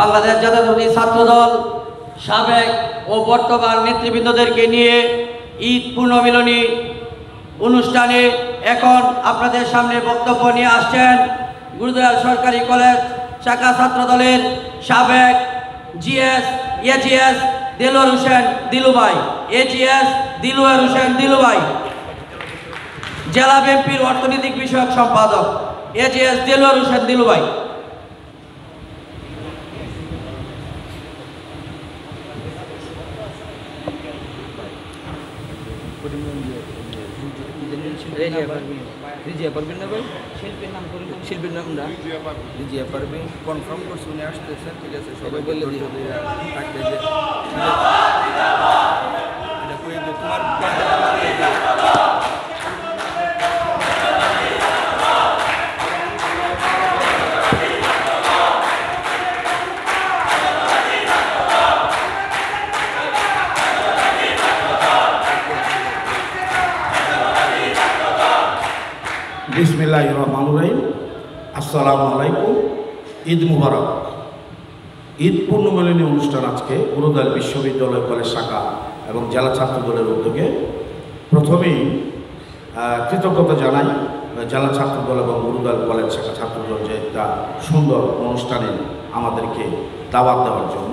বাংলাদেশ জাতীয়তাবাদী ছাত্রদল সাবেক ও বর্তমান নেতৃবৃন্দদেরকে নিয়ে ঈদ পুনর্মিলনী অনুষ্ঠানে এখন আপনাদের সামনে বক্তব্য নিয়ে আসছেন গুরুদয়াল সরকারি কলেজ শাখা ছাত্রদলের সাবেক জিএস এজিএস দেলোয়ার হোসেন দিলু ভাই, এজিএস দিলওয়ার হোসেন দিলু ভাই, জেলা বিএনপির অর্থনৈতিক বিষয়ক সম্পাদক এজিএস দেলোয়ার হোসেন দিলু ভাই। শিল্পীর নাম না রিজিয়া পারভিন কনফার্ম করছে উনি আসতেছেন, ঠিক আছে, সবাই বলে দিয়ে থাকবে যে তোমার বিসমিল্লাহির রহমানির রহিম। আসসালামু আলাইকুম। ঈদ মুবারক। ঈদ পুনর্মিলনী অনুষ্ঠান আজকে গুরুদয়াল বিশ্ববিদ্যালয় কলেজ শাখা এবং জেলা ছাত্র দলের উদ্যোগে প্রথমেই কৃতজ্ঞতা জানাই জেলা ছাত্র দল এবং গুরুদয়াল কলেজ শাখা ছাত্র দল যে একটা সুন্দর অনুষ্ঠানে আমাদেরকে দাওয়াত দেওয়ার জন্য।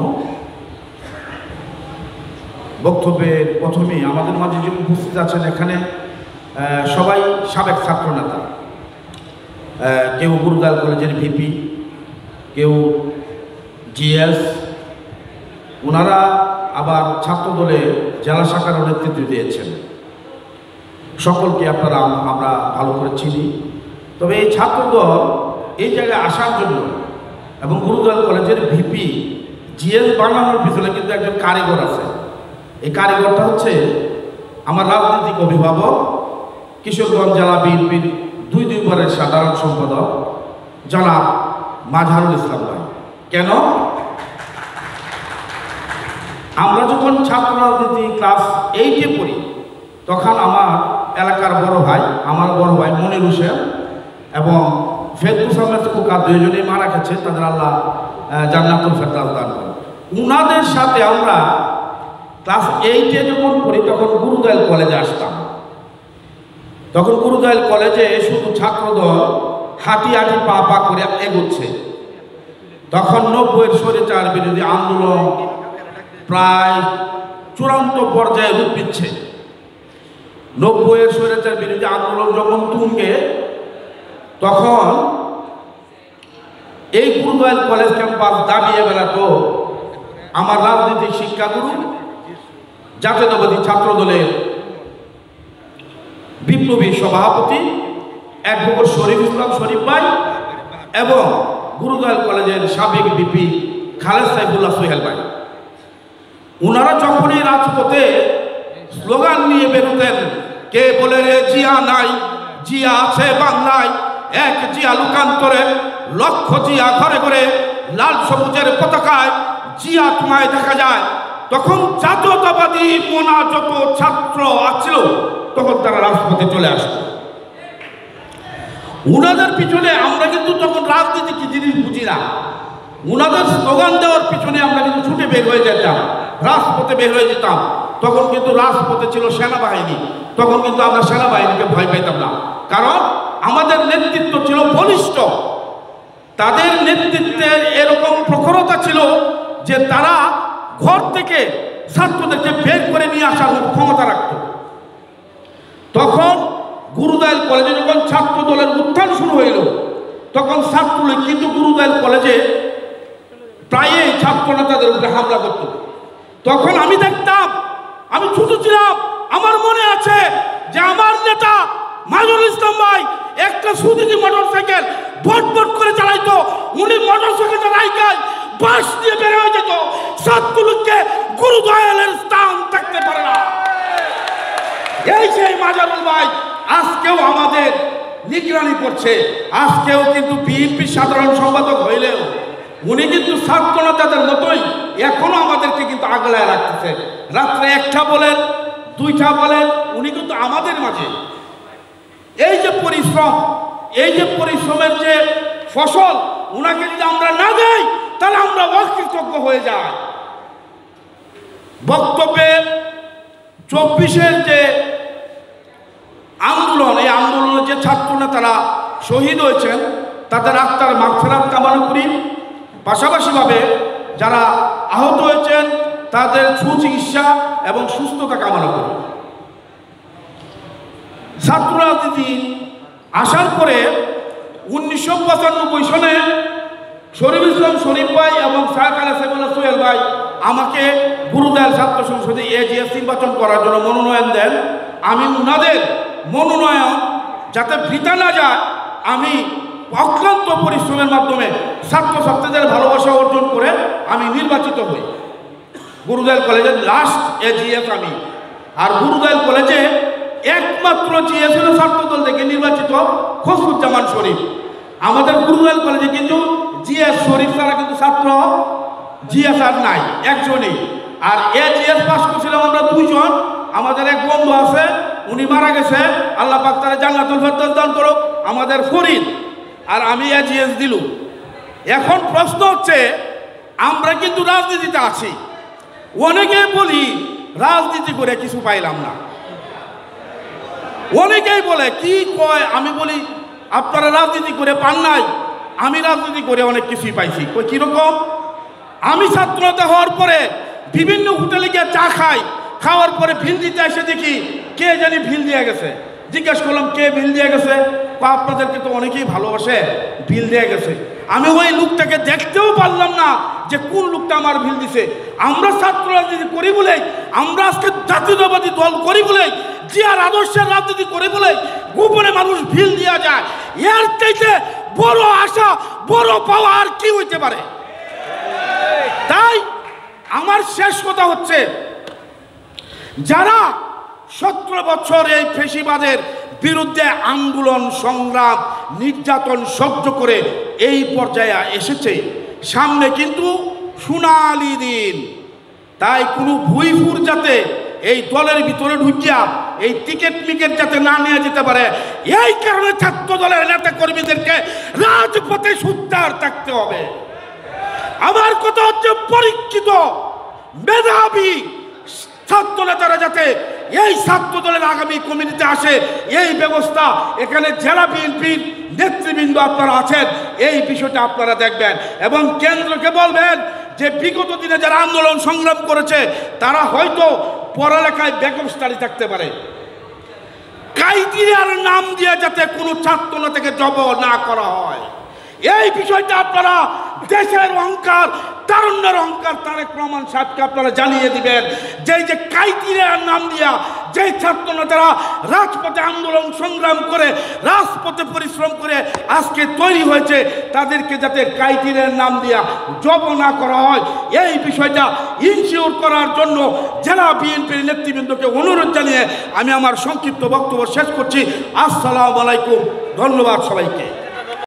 বক্তব্যের প্রথমেই আমাদের মাঝে যে উপস্থিত আছেন এখানে সবাই সাবেক ছাত্র নেতা, কেউ গুরুদয়াল কলেজের ভিপি, কেউ জিএস, ওনারা আবার ছাত্র দলে জেলা শাখার নেতৃত্ব দিয়েছেন। সকলকে আপনারা আমরা ভালো করে চিনি। তবে এই ছাত্রদল এই জায়গায় আসার জন্য এবং গুরুদয়াল কলেজের ভিপি জিএস বানানোর পিছনে কিন্তু একজন কারিগর আছে। এই কারিগরটা হচ্ছে আমার রাজনৈতিক অভিভাবক, কিশোরগঞ্জ জেলা বিএনপির দুইবারের সাধারণ সম্পাদক জনাব মাজহারুল ইসলাম ভাই। কেন? আমরা যখন ছাত্র রাজনীতি ক্লাস 8-এ পড়ি তখন আমার এলাকার বড় ভাই মনির হোসেন এবং ফেরদৌস আহমেদ খোকা দুইজনেই মারা গেছে, তাদের আল্লাহ জান্নাতুল ফেরদাউস দান করেন। উনাদের সাথে আমরা ক্লাস 8-এ যখন পড়ি তখন গুরুদয়াল কলেজে আসতাম। তখন গুরুদয়াল কলেজে শুধু ছাত্রদল হাঁটি হাঁটি পা পা করে এগোচ্ছে। তখন 90-এর স্বৈরাচার বিরোধী আন্দোলন প্রায় চূড়ান্ত পর্যায়ে রূপ নিচ্ছে। 90-এর স্বৈরাচার বিরোধী আন্দোলন যখন তুঙ্গে, তখন এই গুরুদয়াল কলেজ ক্যাম্পাস দাবিয়ে বেড়াতো আমার রাজনৈতিক শিক্ষাগুরু জাতীয়তাবাদী ছাত্র দলের বিপ্লবী সভাপতি অ্যাডভোকেট শরীফ ইসলাম শরীফ ভাই এবং গুরুদয়াল কলেজের সাবেক ভিপি খালেদ সাইফুল্লাহ সোহেল ভাই। ওনারা যখনই রাজপথে স্লোগান নিয়ে বেরোতেন, কে বলে রে জিয়া নাই, জিয়া আছে বাংলায়, এক জিয়া লুকান্তরে, লক্ষ জিয়া ঘরে ঘরে, লাল সবুজের পতাকায় জিয়া তোমায় দেখা যায়, তখন জাতীয়তাবাদী মোনা যত ছাত্র আছিল তখন তারা রাজপথে চলে আসত। উনাদের পিছনে আমরা কিন্তু তখন রাজনীতি কি জিনিস বুঝি না। উনাদের স্লোগান দেওয়ার পিছনে আমরা কিন্তু ছুটে বের হয়ে যেতাম, রাজপথে বের হয়ে যেতাম। তখন কিন্তু রাজপথে ছিল সেনাবাহিনী, তখন কিন্তু আমরা সেনাবাহিনীকে ভয় পাইতাম না, কারণ আমাদের নেতৃত্ব ছিল বলিষ্ঠ। তাদের নেতৃত্বের এরকম প্রখরতা ছিল যে তারা ঘর থেকে ছাত্রদেরকে বের করে নিয়ে আসার ক্ষমতা রাখত। তখন গুরুদয়াল কলেজে যখন ছাত্র দলের উত্থান শুরু হইল তখন ছাত্রলীগ কিন্তু গুরুদয়াল কলেজে প্রায়ই ছাত্র নেতাদের উপরে হামলা করত। তখন আমি দেখতাম, আমি ছোট ছিলাম, আমার মনে আছে যে আমার নেতা মাজহারুল ইসলাম ভাই একটা সুজুকি মোটরসাইকেল বট বট করে চালাইতো। উনি মোটরসাইকেলটা রাইকায় বাস দিয়ে বের হয়ে যেত। ছাত্রলীগকে গুরুদয়ালের স্থান থাকতে পারে না। এই সেই মাজহারুল ভাই আজকেও আমাদের নিগরানি করছে। আজকেও কিন্তু বিএনপি সাধারণ সম্পাদক হইলেও উনি কিন্তু ছাত্র নেতাদের মতোই এখনো আমাদেরকে কিন্তু আগলায় রাখতেছে। রাত্রে 1টা বলেন 2টা বলেন, উনি কিন্তু আমাদের মাঝে। এই যে পরিশ্রম, এই যে পরিশ্রমের যে ফসল, উনাকে যদি আমরা না দেই তাহলে আমরা আমরা অকৃতজ্ঞ হয়ে যাই। বক্তব্যের 24-এর যে আন্দোলন, এই আন্দোলনের যে ছাত্র নেতারা শহীদ হয়েছেন তাদের আত্মার মাগফিরাত কামনা করি। পাশাপাশিভাবে যারা আহত হয়েছেন তাদের সুচিকিৎসা এবং সুস্থতা কামনা করি। ছাত্র রাজনীতি আসার পরে 1995 সনে শরীফ ইসলাম শরীফ ভাই এবং শাহ আলা সাইফুল্লাহ সোহেল ভাই আমাকে গুরুদয়াল ছাত্র সংসদে এজিএস নির্বাচন করার জন্য মনোনয়ন দেন। আমি ওনাদের মনোনয়ন যাতে বৃথা না যায়, আমি অক্লান্ত পরিশ্রমের মাধ্যমে ছাত্রছাত্রীদের ভালোবাসা অর্জন করে আমি নির্বাচিত হই। গুরুদয়াল কলেজের লাস্ট এজিএস আমি। আর গুরুদয়াল কলেজে একমাত্র জিএস হল ছাত্রদল থেকে নির্বাচিত খসরুজ্জামান শরীফ। আমাদের গুরুদয়াল কলেজে কিন্তু জিএস শরীফ ছাড়া কিন্তু ছাত্র জিএস আর নাই, একজনই। আর এজিএস পাস করছিলাম আমরা 2 জন। আমাদের এক বন্ধু আছে, উনি মারা গেছে, আল্লাহ পাক তাআলা জান্নাতুল ফেরদৌস দান করুক, আমাদের ফরিদ। আর আমি এজিএস দিলু। এখন প্রশ্ন হচ্ছে, আমরা কিন্তু রাজনীতিতে আছি। অনেকে বলি রাজনীতি করে কিছু পাইলাম না, অনেকেই বলে কি কয়, আমি বলি আপনারা রাজনীতি করে পান নাই, আমি রাজনীতি করে অনেক কিছুই পাইছি। কই কিরকম? আমি ছাত্রনেতা হওয়ার পরে বিভিন্ন হোটেলে গিয়ে চা খাই, খাওয়ার পরে বিল দিতে এসে দেখি কে জানি বিল দিয়ে গেছে। জিজ্ঞেস করলাম কে বিল দিয়ে গেছে? আপনাদেরকে তো অনেকেই ভালোবাসে, বিল দিয়ে গেছে। আমি ওই লোকটাকে দেখতেও পারলাম না যে কোন লোকটা আমার বিল দিছে। আমরা ছাত্র রাজনীতি করি বলেই, আমরা আজকে জাতীয়তাবাদী দল করি বলেই, জিয়ার আদর্শের রাজনীতি করে বলেই গোপনে মানুষ বিল দেওয়া যায়। এর চাইতে বড় আশা, বড় পাওয়া আর কি হইতে পারে? তাই আমার শেষ কথা হচ্ছে, যারা 17 বছর এই ফ্যাসিবাদের বিরুদ্ধে আন্দোলন সংগ্রাম নির্যাতন সহ্য করে এই পর্যায়ে এসেছে, সামনে কিন্তু সোনালি দিন। তাই কোনো ভুইফুর যাতে এই দলের ভিতরে ঢুকিয়া এই টিকিট মিকেট যাতে না নিয়ে যেতে পারে, এই কারণে ছাত্র দলের নেতা কর্মীদেরকে রাজপথে সুদ্ধার থাকতে হবে। আমার কথা হচ্ছে, পরীক্ষিত মেধাবী ছাত্র নেতারা যাতে এই ছাত্র দলের আগামী কমিটিতে আসে, এই ব্যবস্থা এখানে জেলা বিএনপির নেতৃবৃন্দ আপনারা আছেন, এই বিষয়টা আপনারা দেখবেন এবং কেন্দ্রকে বলবেন যে বিগত দিনে যারা আন্দোলন সংগ্রাম করেছে তারা হয়তো পড়ালেখায় ব্যাকস্টারি থাকতে পারে, ক্রাইটেরিয়ার নাম দিয়ে যাতে কোনো ছাত্র নেতাকে জব না করা হয়, এই বিষয়টা আপনারা দেশের অহংকার, তারুণ্যের অহংকার তারেক রহমান সাহেবকে আপনারা জানিয়ে দিবেন। যে ক্রাইটেরিয়ার নাম দিয়া যে ছাত্র নেতারা রাজপথে আন্দোলন সংগ্রাম করে, রাজপথে পরিশ্রম করে আজকে তৈরি হয়েছে, তাদেরকে যাতে ক্রাইটেরিয়ার নাম দিয়া জব না করা হয়, এই বিষয়টা ইনশিওর করার জন্য জেলা বিএনপির নেতৃবৃন্দকে অনুরোধ জানিয়ে আমি আমার সংক্ষিপ্ত বক্তব্য শেষ করছি। আসসালামু আলাইকুম, ধন্যবাদ সবাইকে।